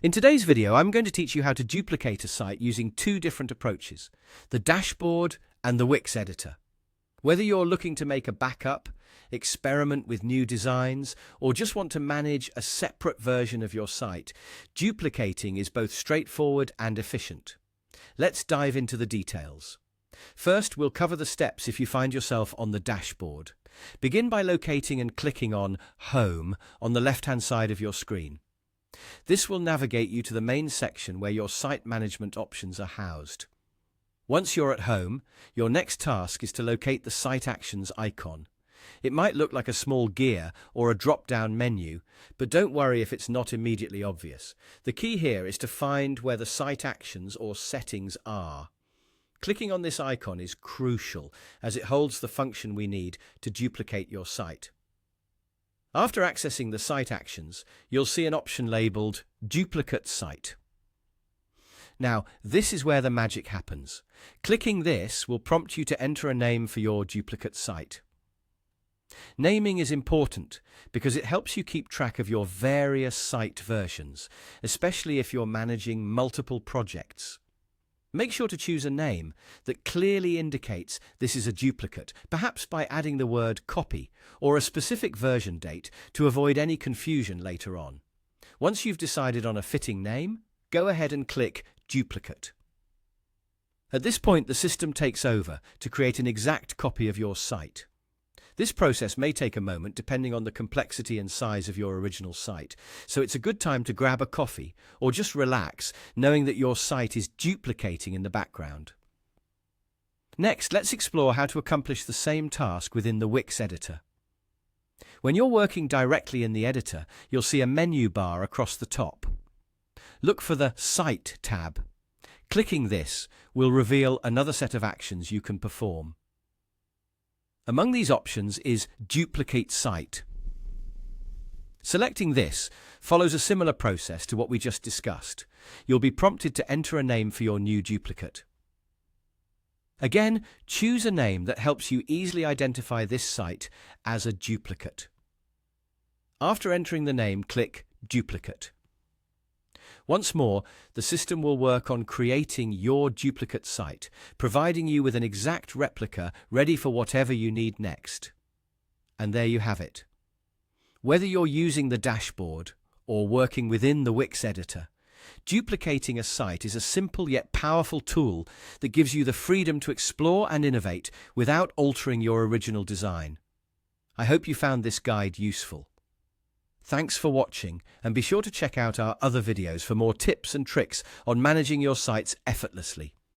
In today's video, I'm going to teach you how to duplicate a site using two different approaches, the dashboard and the Wix editor. Whether you're looking to make a backup, experiment with new designs, or just want to manage a separate version of your site, duplicating is both straightforward and efficient. Let's dive into the details. First, we'll cover the steps if you find yourself on the dashboard. Begin by locating and clicking on Home on the left-hand side of your screen. This will navigate you to the main section where your site management options are housed. Once you're at home, your next task is to locate the Site Actions icon. It might look like a small gear or a drop-down menu, but don't worry if it's not immediately obvious. The key here is to find where the Site Actions or settings are. Clicking on this icon is crucial as it holds the function we need to duplicate your site. After accessing the Site Actions, you'll see an option labeled Duplicate Site. Now, this is where the magic happens. Clicking this will prompt you to enter a name for your duplicate site. Naming is important because it helps you keep track of your various site versions, especially if you're managing multiple projects. Make sure to choose a name that clearly indicates this is a duplicate, perhaps by adding the word copy or a specific version date to avoid any confusion later on. Once you've decided on a fitting name, go ahead and click Duplicate. At this point, the system takes over to create an exact copy of your site. This process may take a moment depending on the complexity and size of your original site, so it's a good time to grab a coffee or just relax, knowing that your site is duplicating in the background. Next, let's explore how to accomplish the same task within the Wix editor. When you're working directly in the editor, you'll see a menu bar across the top. Look for the Site tab. Clicking this will reveal another set of actions you can perform. Among these options is Duplicate Site. Selecting this follows a similar process to what we just discussed. You'll be prompted to enter a name for your new duplicate. Again, choose a name that helps you easily identify this site as a duplicate. After entering the name, click Duplicate. Once more, the system will work on creating your duplicate site, providing you with an exact replica ready for whatever you need next. And there you have it. Whether you're using the dashboard or working within the Wix editor, duplicating a site is a simple yet powerful tool that gives you the freedom to explore and innovate without altering your original design. I hope you found this guide useful. Thanks for watching, and be sure to check out our other videos for more tips and tricks on managing your sites effortlessly.